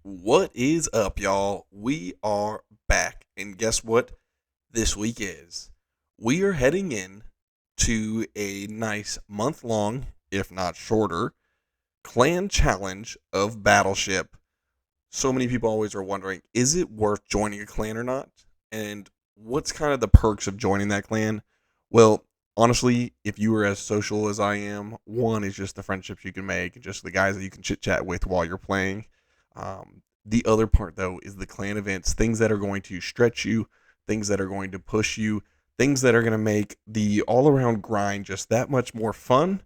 What is up, y'all? We are back, and guess what this week is? We are heading in to a nice month-long, if not shorter, clan challenge of Battleship. So many people always are wondering, is it worth joining a clan or not? And what's kind of the perks of joining that clan? Well, honestly, if you are as social as I am, one is just the friendships you can make, and just the guys that you can chit-chat with while you're playing. The other part, though, is the clan events, things that are going to stretch you, things that are going to push you, things that are going to make the all around grind just that much more fun,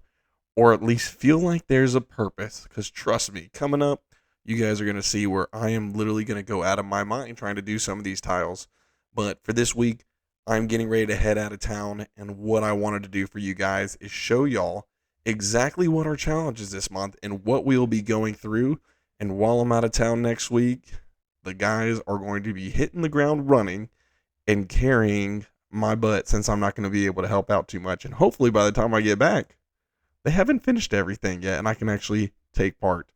or at least feel like there's a purpose. Because trust me, coming up, you guys are going to see where I am literally going to go out of my mind trying to do some of these tiles. But for this week, I'm getting ready to head out of town, and what I wanted to do for you guys is show y'all exactly what our challenge is this month and what we'll be going through. And while I'm out of town next week, the guys are going to be hitting the ground running and carrying my butt, since I'm not going to be able to help out too much. And hopefully by the time I get back, they haven't finished everything yet and I can actually take part.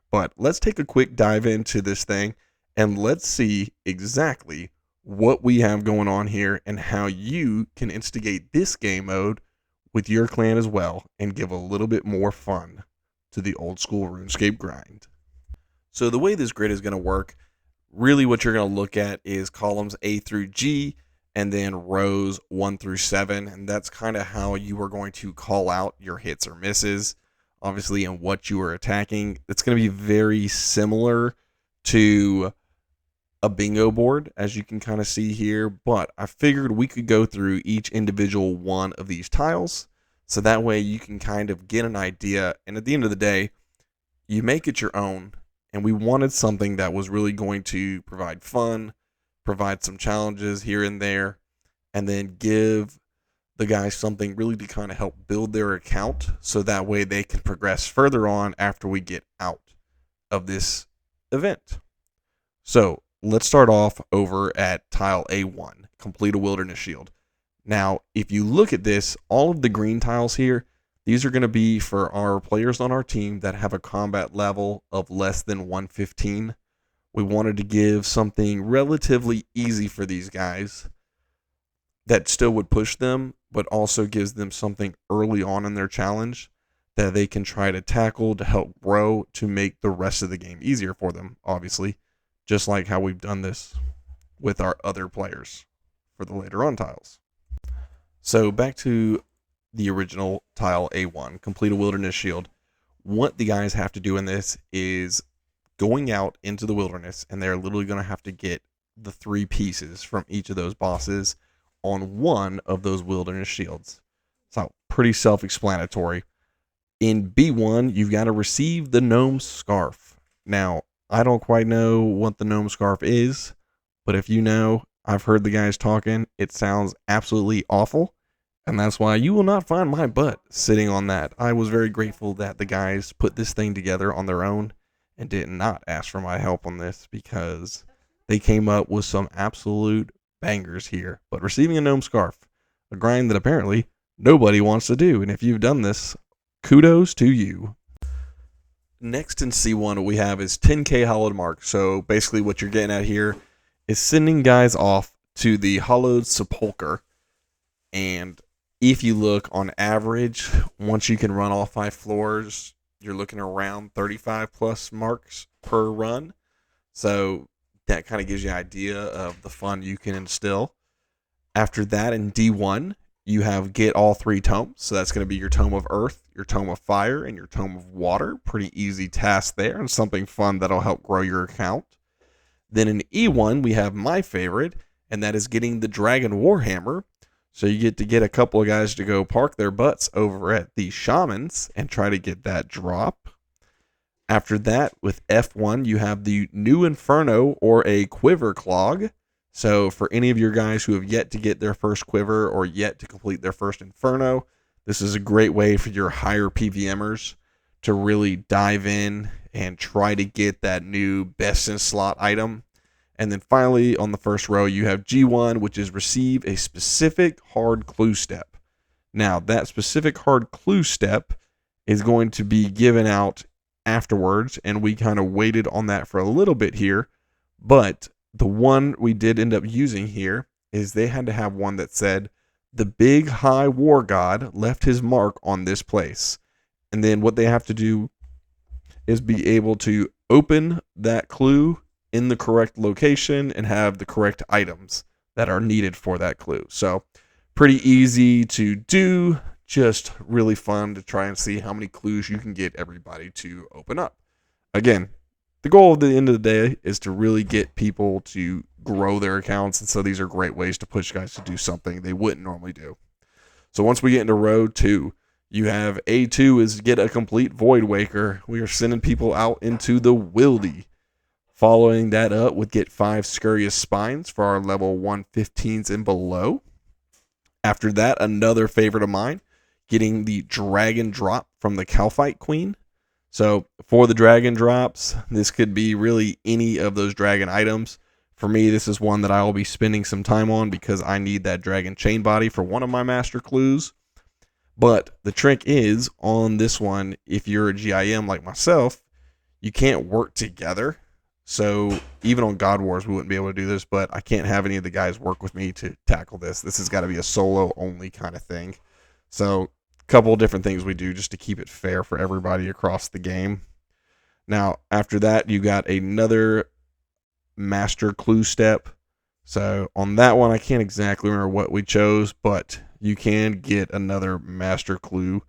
But let's take a quick dive into this thing and let's see exactly what we have going on here and how you can instigate this game mode with your clan as well and give a little bit more fun to the old school RuneScape grind. So the way this grid is going to work, really what you're going to look at is columns A through G and then rows 1 through 7. And that's kind of how you are going to call out your hits or misses, obviously, and what you are attacking. It's going to be very similar to a bingo board, as you can kind of see here. But I figured we could go through each individual one of these tiles, so that way you can kind of get an idea. And at the end of the day, you make it your own. And we wanted something that was really going to provide fun, provide some challenges here and there, and then give the guys something really to kind of help build their account, so that way they can progress further on after we get out of this event. So let's start off over at tile A1, complete a wilderness shield. Now, if you look at this, all of the green tiles here, these are going to be for our players on our team that have a combat level of less than 115. We wanted to give something relatively easy for these guys that still would push them, but also gives them something early on in their challenge that they can try to tackle to help grow, to make the rest of the game easier for them, obviously, just like how we've done this with our other players for the later on tiles. So back to the original tile A1, complete a wilderness shield. What the guys have to do in this is going out into the wilderness, and they're literally going to have to get the 3 pieces from each of those bosses on one of those wilderness shields. So pretty self-explanatory. In B1, you've got to receive the gnome scarf. Now, I don't quite know what the gnome scarf is, but if you know, I've heard the guys talking, it sounds absolutely awful. And that's why you will not find my butt sitting on that. I was very grateful that the guys put this thing together on their own and did not ask for my help on this, because they came up with some absolute bangers here. But receiving a gnome scarf, a grind that apparently nobody wants to do. And if you've done this, kudos to you. Next in C1, we have is 10k hollowed mark. So basically what you're getting at here is sending guys off to the hollowed sepulcher. And if you look on average, once you can run all 5 floors, you're looking around 35 plus marks per run. So that kind of gives you an idea of the fun you can instill. After that, in D1, you have get all 3 tomes. So that's going to be your tome of earth, your tome of fire, and your tome of water. Pretty easy task there, and something fun that'll help grow your account. Then in E1, we have my favorite, and that is getting the Dragon Warhammer. So you get to get a couple of guys to go park their butts over at the Shamans and try to get that drop. After that, with F1, you have the new Inferno, or a quiver clog. So for any of your guys who have yet to get their first quiver or yet to complete their first Inferno, this is a great way for your higher PvMers to really dive in and try to get that new best in slot item. And then finally, on the first row, you have G1, which is receive a specific hard clue step. Now, that specific hard clue step is going to be given out afterwards, and we kind of waited on that for a little bit here. But the one we did end up using here is they had to have one that said, "The big high war god left his mark on this place." And then what they have to do is be able to open that clue in the correct location and have the correct items that are needed for that clue. So pretty easy to do, just really fun to try and see how many clues you can get everybody to open up. Again, the goal at the end of the day is to really get people to grow their accounts, and so these are great ways to push guys to do something they wouldn't normally do. So once we get into row 2, you have A2 is get a complete Voidwaker. We are sending people out into the Wildy. Following that up with get 5 Scurrious Spines for our level 115s and below. After that, another favorite of mine, getting the Dragon Drop from the Calphite Queen. So for the Dragon Drops, this could be really any of those Dragon items. For me, this is one that I will be spending some time on because I need that Dragon Chain Body for one of my master clues. But the trick is, on this one, if you're a GIM like myself, you can't work together. So even on God Wars, we wouldn't be able to do this, but I can't have any of the guys work with me to tackle this. This has got to be a solo only kind of thing. So a couple of different things we do just to keep it fair for everybody across the game. Now, after that, you got another master clue step. So on that one, I can't exactly remember what we chose, but you can get another master clue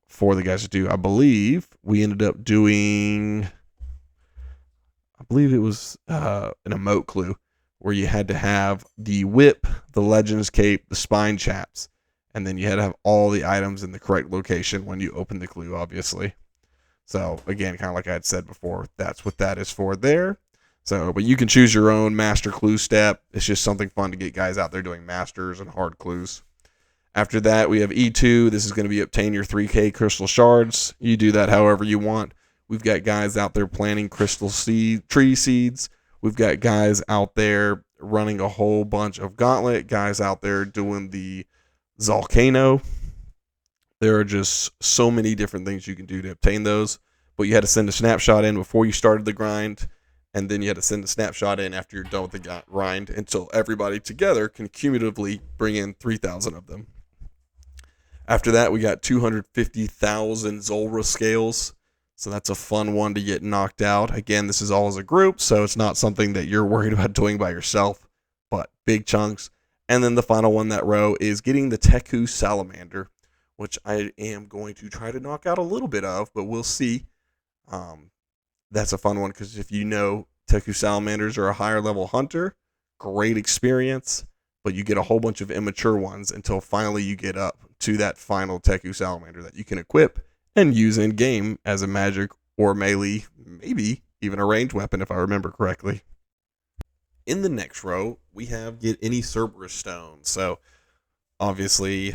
for the guys to do. I believe we ended up doing, I believe it was an emote clue where you had to have the whip, the Legends Cape, the spine chaps, and then you had to have all the items in the correct location when you open the clue, obviously. So again, kind of like I had said before, that's what that is for there. So, but you can choose your own master clue step. It's just something fun to get guys out there doing masters and hard clues. After that, we have E2. This is going to be obtain your 3K Crystal Shards. You do that however you want. We've got guys out there planting crystal tree seeds. We've got guys out there running a whole bunch of gauntlet. Guys out there doing the Volcano. There are just so many different things you can do to obtain those. But you had to send a snapshot in before you started the grind. And then you had to send a snapshot in after you're done with the grind until everybody together can cumulatively bring in 3,000 of them. After that, we got 250,000 Zulrah Scales. So that's a fun one to get knocked out. Again, this is all as a group, so it's not something that you're worried about doing by yourself, but big chunks. And then the final one that row is getting the Teku Salamander, which I am going to try to knock out a little bit of, but we'll see. That's a fun one because if you know, Teku Salamanders are a higher level hunter, great experience, but you get a whole bunch of immature ones until finally you get up to that final Teku Salamander that you can equip and use in game as a magic or melee, maybe even a ranged weapon if I remember correctly. In the next row, we have get any Cerberus stone. So obviously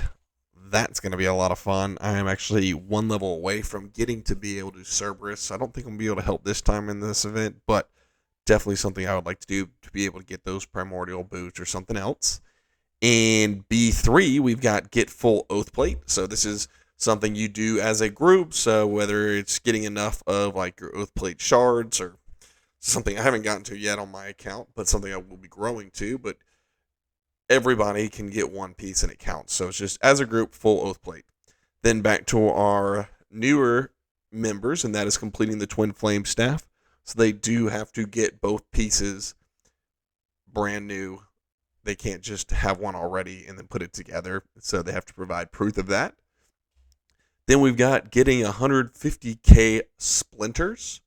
that's going to be a lot of fun. I am actually one level away from getting to be able to do Cerberus. I don't think I'm going to be able to help this time in this event, but definitely something I would like to do to be able to get those primordial boots or something else. In B3, we've got get full oath plate. So this is something you do as a group. So whether it's getting enough of like your oath plate shards or something I haven't gotten to yet on my account, but something I will be growing to, but everybody can get one piece and it counts. So it's just as a group, full oath plate. Then back to our newer members, and that is completing the Twin Flame Staff. So they do have to get both pieces brand new. They can't just have one already and then put it together. So they have to provide proof of that. Then we've got getting 150k splinters.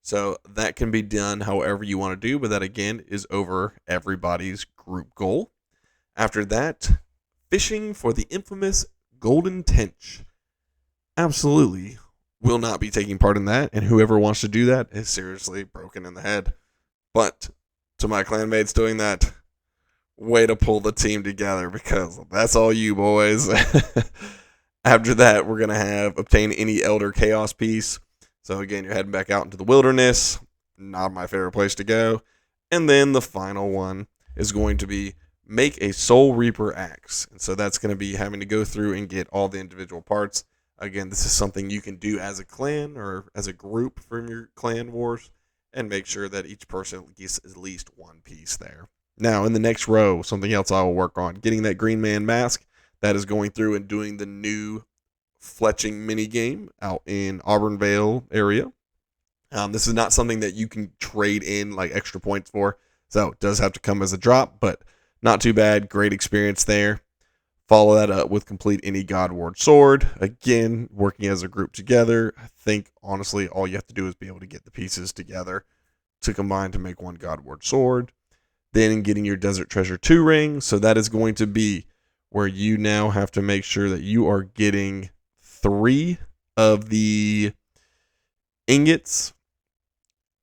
So that can be done however you want to do, but that again is over everybody's group goal. After that, fishing for the infamous golden tench. Absolutely will not be taking part in that, and whoever wants to do that is seriously broken in the head. But to my clanmates doing that, way to pull the team together because that's all you boys. After that, we're going to have obtain any Elder Chaos piece. So again, you're heading back out into the wilderness. Not my favorite place to go. And then the final one is going to be make a Soul Reaper axe. And so that's going to be having to go through and get all the individual parts. Again, this is something you can do as a clan or as a group from your clan wars, and make sure that each person gets at least one piece there. Now, in the next row, something else I will work on, getting that Green Man mask. That is going through and doing the new fletching mini game out in Auburn Vale area. This is not something that you can trade in like extra points for, so it does have to come as a drop, but not too bad. Great experience there. Follow that up with complete any Godsword sword. Again, working as a group together. I think, honestly, all you have to do is be able to get the pieces together to combine to make one Godsword sword. Then getting your Desert Treasure 2 ring. So that is going to be where you now have to make sure that you are getting 3 of the ingots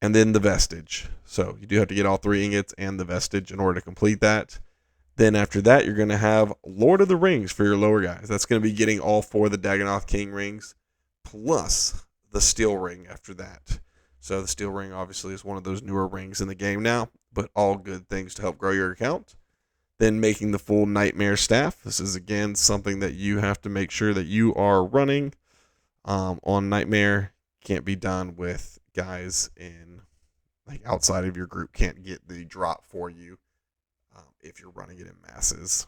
and then the vestige. So you do have to get all 3 ingots and the vestige in order to complete that. Then after that, you're going to have Lord of the Rings for your lower guys. That's going to be getting all 4 of the Dagonoth King rings, plus the steel ring after that. So the steel ring obviously is one of those newer rings in the game now, but all good things to help grow your account. Then making the full Nightmare Staff. This is, again, something that you have to make sure that you are running on Nightmare. Can't be done with guys in like outside of your group. Can't get the drop for you if you're running it in masses.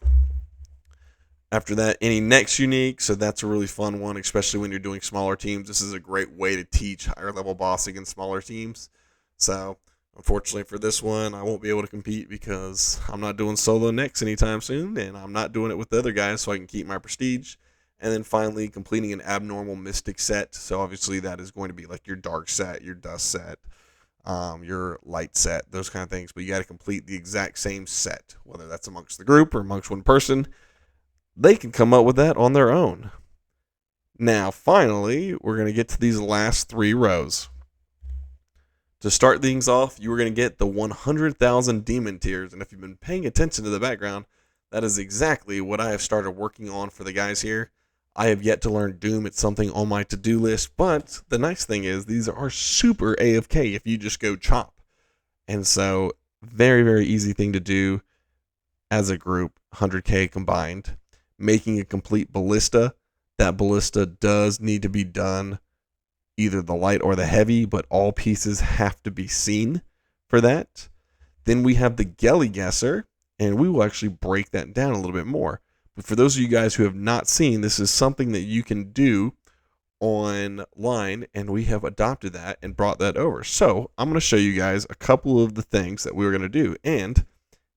After that, any Nex Uniques. So that's a really fun one, especially when you're doing smaller teams. This is a great way to teach higher level bossing in smaller teams. So unfortunately for this one, I won't be able to compete because I'm not doing solo Nex anytime soon, and I'm not doing it with the other guys so I can keep my prestige. And then finally, completing an abnormal mystic set. So obviously that is going to be like your dark set, your dust set, your light set, those kind of things. But you got to complete the exact same set, whether that's amongst the group or amongst one person. They can come up with that on their own. Now, finally, we're going to get to these last 3 rows. To start things off, you are going to get the 100,000 demon tiers. And if you've been paying attention to the background, that is exactly what I have started working on for the guys here. I have yet to learn Doom. It's something on my to-do list. But the nice thing is these are super AFK if you just go chop. And so, very, very easy thing to do as a group, 100k combined. Making a complete ballista. That ballista does need to be done either the light or the heavy, but all pieces have to be seen for that. Then we have the Gelly Guesser, and we will actually break that down a little bit more. But for those of you guys who have not seen, this is something that you can do online, and we have adopted that and brought that over. So I'm going to show you guys a couple of the things that we're going to do. And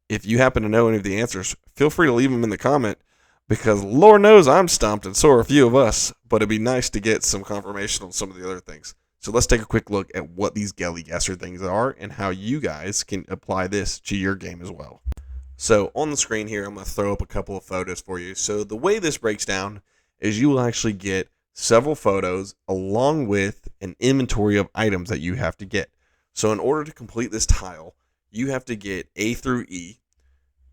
if you happen to know any of the answers, feel free to leave them in the comment, because Lord knows I'm stumped, and so are a few of us, but it'd be nice to get some confirmation on some of the other things. So let's take a quick look at what these Gelly Guesser things are and how you guys can apply this to your game as well. So on the screen here, I'm going to throw up a couple of photos for you. So the way this breaks down is you will actually get several photos along with an inventory of items that you have to get. So in order to complete this tile, you have to get A through E.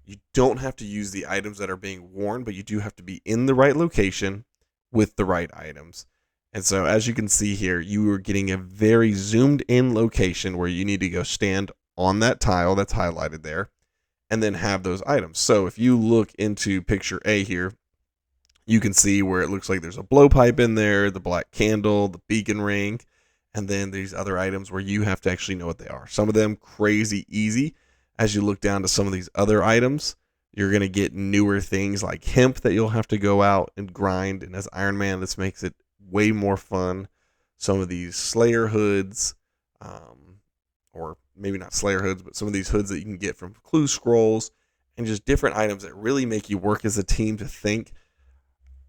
You don't have to use the items that are being worn, but you do have to be in the right location with the right items. And so as you can see here, you are getting a very zoomed in location where you need to go stand on that tile that's highlighted there and then have those items. So if you look into picture A here, you can see where it looks like there's a blowpipe in there, the black candle, the beacon ring, and then these other items where you have to actually know what they are. Some of them crazy easy. As you look down to some of these other items, you're going to get newer things like hemp that you'll have to go out and grind. And as Iron Man, this makes it way more fun. Some of these Slayer hoods, or maybe not Slayer hoods, but some of these hoods that you can get from clue scrolls, and just different items that really make you work as a team to think.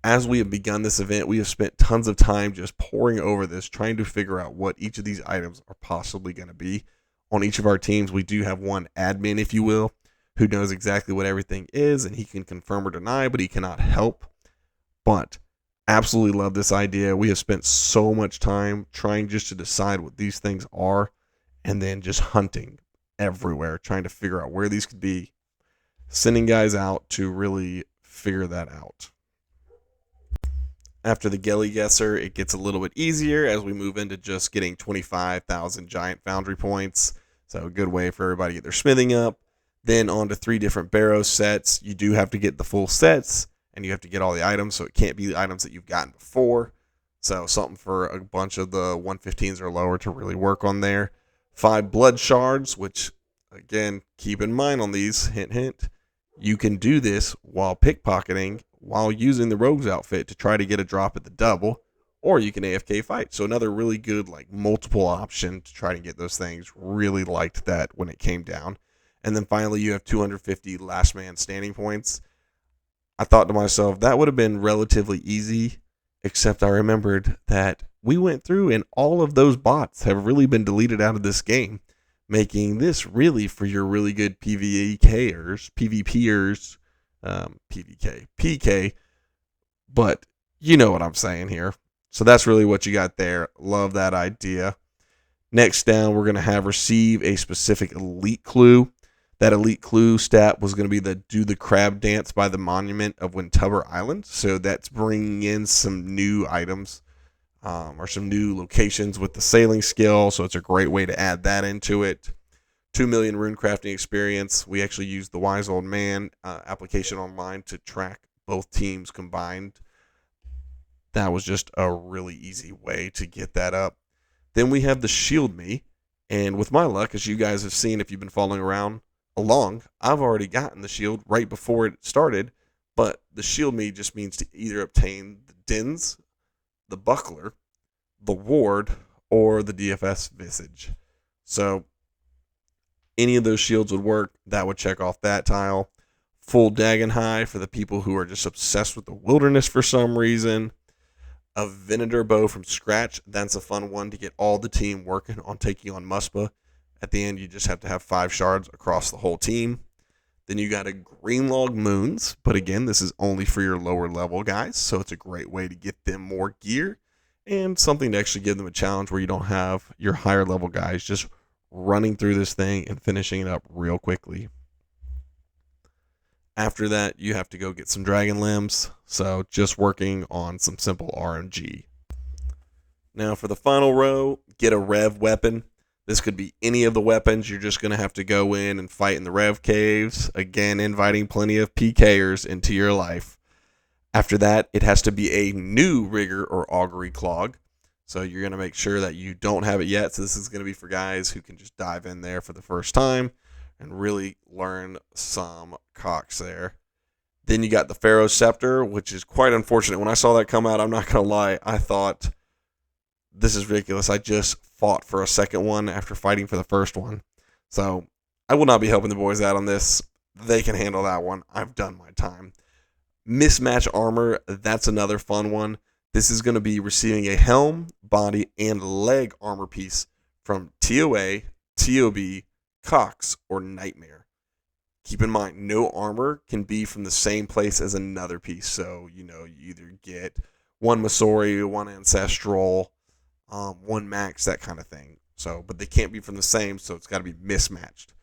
As we have begun this event, we have spent tons of time just poring over this, trying to figure out what each of these items are possibly going to be. On each of our teams, we do have one admin, if you will, who knows exactly what everything is, and he can confirm or deny, but he cannot help. But absolutely love this idea. We have spent so much time trying just to decide what these things are, and then just hunting everywhere, trying to figure out where these could be, sending guys out to really figure that out. After the Gelly Guesser, it gets a little bit easier as we move into just getting 25,000 giant foundry points. So a good way for everybody to get their smithing up. Then on to 3 different Barrows sets. You do have to get the full sets, and you have to get all the items, so it can't be the items that you've gotten before. So something for a bunch of the 115s or lower to really work on there. 5 blood shards, which again, keep in mind on these, hint hint, you can do this while pickpocketing, while using the rogue's outfit to try to get a drop at the double, or you can AFK fight. So another really good like multiple option to try to get those things. Really liked that when it came down. And then finally you have 250 last man standing points. I thought to myself, that would have been relatively easy, except I remembered that we went through and all of those bots have really been deleted out of this game, making this really for your really good PvEkers, PvPers, PK, but you know what I'm saying here. So that's really what you got there. Love that idea. Next down, we're going to have receive a specific elite clue. That elite clue stat was going to be the do the crab dance by the monument of Wintubber Island. So that's bringing in some new items or some new locations with the sailing skill. So it's a great way to add that into it. 2 million runecrafting experience. We actually used the Wise Old Man application online to track both teams combined. That was just a really easy way to get that up. Then we have the Shield Me. And with my luck, as you guys have seen if you've been following around along, I've already gotten the shield right before it started. But the Shield Me just means to either obtain the Dins, the Buckler, the Ward, or the DFS Visage. So any of those shields would work. That would check off that tile. Full Dagon High for the people who are just obsessed with the wilderness for some reason. A Venator Bow from scratch. That's a fun one to get all the team working on taking on Muspa. At the end, you just have to have 5 shards across the whole team. Then you got a Greenlog Moons. But again, this is only for your lower level guys. So it's a great way to get them more gear. And something to actually give them a challenge where you don't have your higher level guys just running through this thing and finishing it up real quickly. After that, you have to go get some dragon limbs. So just working on some simple RMG. Now for the final row, get a Rev weapon. This could be any of the weapons. You're just going to have to go in and fight in the Rev caves. Again, inviting plenty of PKers into your life. After that, it has to be a new rigger or augury clog. So you're going to make sure that you don't have it yet. So this is going to be for guys who can just dive in there for the first time and really learn some cocks there. Then you got the Pharaoh Sceptre, which is quite unfortunate. When I saw that come out, I'm not going to lie, I thought, this is ridiculous. I just fought for a second one after fighting for the first one. So I will not be helping the boys out on this. They can handle that one. I've done my time. Mismatch armor, that's another fun one. This is going to be receiving a helm, body, and leg armor piece from TOA, TOB, Cox, or Nightmare. Keep in mind, no armor can be from the same place as another piece. So, you either get one Masori, one Ancestral, one Max, that kind of thing. So, but they can't be from the same, so it's got to be mismatched.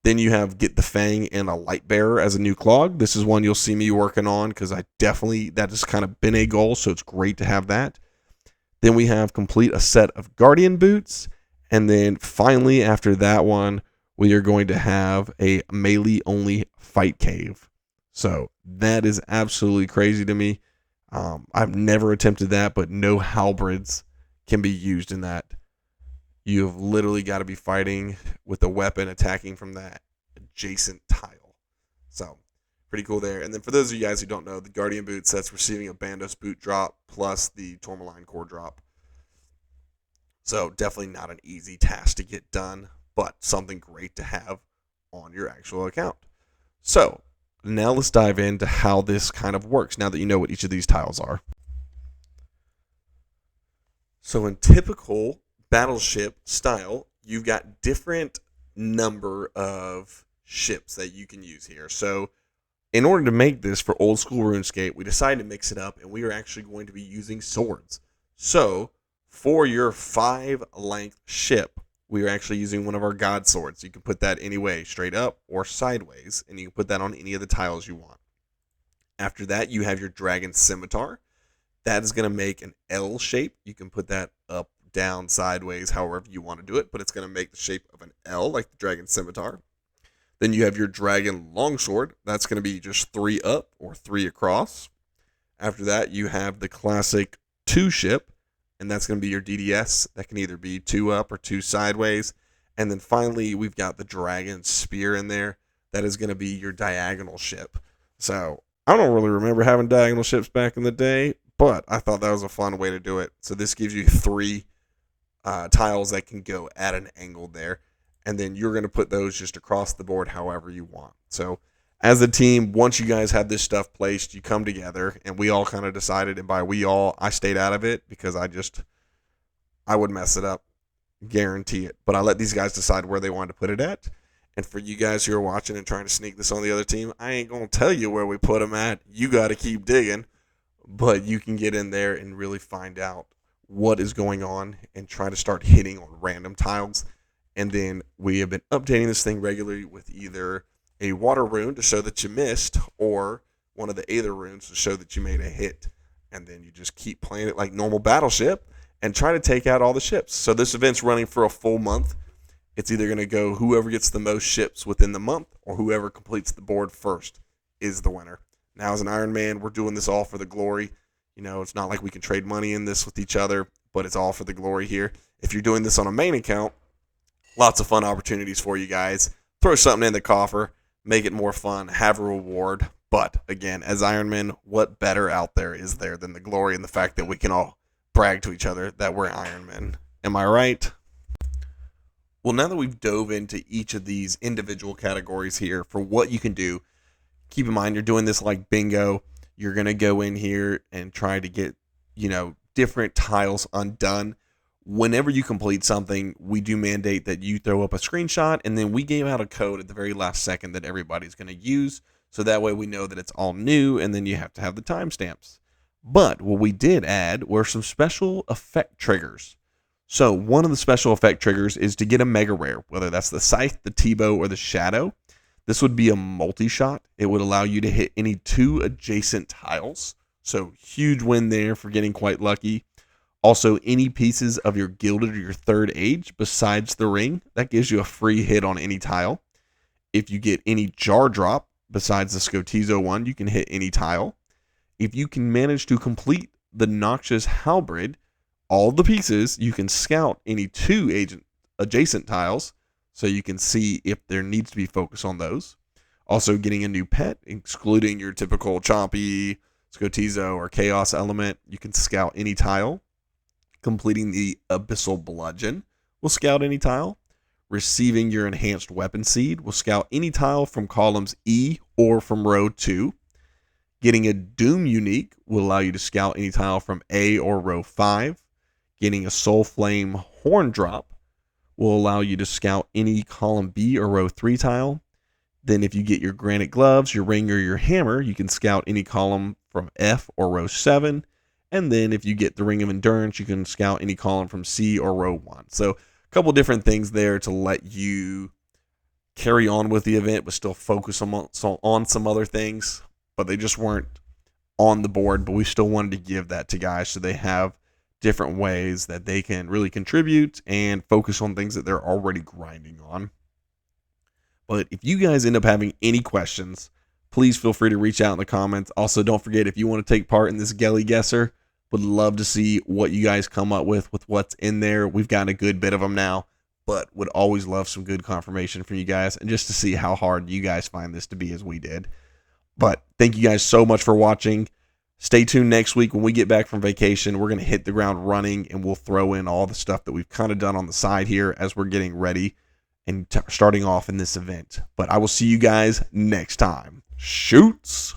Then you have get the Fang and a Light Bearer as a new clog. This is one you'll see me working on because that has kind of been a goal, so it's great to have that. Then we have complete a set of Guardian Boots. And then finally, after that one, we are going to have a melee-only Fight Cave. So that is absolutely crazy to me. I've never attempted that, but no halberds can be used in that. You've literally got to be fighting with a weapon attacking from that adjacent tile. So, pretty cool there. And then for those of you guys who don't know, the Guardian Boot set's receiving a Bandos boot drop plus the Tourmaline core drop. So, definitely not an easy task to get done, but something great to have on your actual account. So, now let's dive into how this kind of works now that you know what each of these tiles are. So, in typical Battleship style, you've got different number of ships that you can use here. So in order to make this for Old School RuneScape, we decided to mix it up, and we are actually going to be using swords. So for your 5-length ship, we are actually using one of our Godswords. You can put that any way, straight up or sideways, and you can put that on any of the tiles you want. After that, you have your Dragon Scimitar. That is going to make an L shape. You can put that up, down, sideways, however you want to do it, but it's going to make the shape of an L like the Dragon Scimitar. Then you have your Dragon Longsword. That's going to be just 3 up or 3 across. After that, you have the classic 2 ship. and that's going to be your DDS. That can either be 2 up or 2 sideways. And then finally, we've got the Dragon Spear in there. That is going to be your diagonal ship. So I don't really remember having diagonal ships back in the day, but I thought that was a fun way to do it. So this gives you 3 tiles that can go at an angle there. And then you're going to put those just across the board however you want. So as a team, once you guys have this stuff placed, you come together, and we all kind of decided, and by we all, I stayed out of it because I would mess it up. Guarantee it. But I let these guys decide where they wanted to put it at. And for you guys who are watching and trying to sneak this on the other team, I ain't going to tell you where we put them at. You got to keep digging. But you can get in there and really find out what is going on and try to start hitting on random tiles. And then we have been updating this thing regularly with either a water rune to show that you missed or one of the Aether runes to show that you made a hit. And then you just keep playing it like normal Battleship and try to take out all the ships. So this event's running for a full month. It's either going to go whoever gets the most ships within the month or whoever completes the board first is the winner. Now, as an Iron Man, we're doing this all for the glory. You know, it's not like we can trade money in this with each other, but it's all for the glory here. If you're doing this on a main account, lots of fun opportunities for you guys. Throw something in the coffer, make it more fun, have a reward. But again, as Iron Men, what better out there is there than the glory and the fact that we can all brag to each other that we're Iron Men? Am I right? Well, now that we've dove into each of these individual categories here for what you can do, keep in mind you're doing this like bingo. You're going to go in here and try to get, different tiles undone. Whenever you complete something, we do mandate that you throw up a screenshot, and then we gave out a code at the very last second that everybody's going to use. So that way we know that it's all new, and then you have to have the timestamps. But what we did add were some special effect triggers. So one of the special effect triggers is to get a mega rare, whether that's the Scythe, the T-Bow, or the Shadow. This would be a multi-shot. It would allow you to hit any 2 adjacent tiles. So huge win there for getting quite lucky. Also, any pieces of your Gilded or your Third Age besides the ring, that gives you a free hit on any tile. If you get any Jar Drop besides the Scotizo one, you can hit any tile. If you can manage to complete the Noxious Halberd, all the pieces, you can scout any 2 adjacent tiles, so you can see if there needs to be focus on those. Also, getting a new pet, excluding your typical Chompy, Scotizo, or Chaos element, you can scout any tile. Completing the Abyssal Bludgeon will scout any tile. Receiving your Enhanced Weapon Seed will scout any tile from columns E or from row 2. Getting a Doom Unique will allow you to scout any tile from A or row 5. Getting a Soul Flame Horn Drop will allow you to scout any column B or row 3 tile. Then if you get your Granite Gloves, your Ring, or your Hammer, you can scout any column from F or row 7. And then if you get the Ring of Endurance, you can scout any column from C or row 1. So a couple different things there to let you carry on with the event, but still focus on some other things. But they just weren't on the board, but we still wanted to give that to guys so they have different ways that they can really contribute and focus on things that they're already grinding on. But if you guys end up having any questions, please feel free to reach out in the comments. Also, don't forget, if you want to take part in this Gelly Guesser, would love to see what you guys come up with what's in there. We've gotten a good bit of them now, but would always love some good confirmation from you guys and just to see how hard you guys find this to be as we did. But thank you guys so much for watching. Stay tuned next week when we get back from vacation. We're going to hit the ground running, and we'll throw in all the stuff that we've kind of done on the side here as we're getting ready and starting off in this event. But I will see you guys next time. Shoots!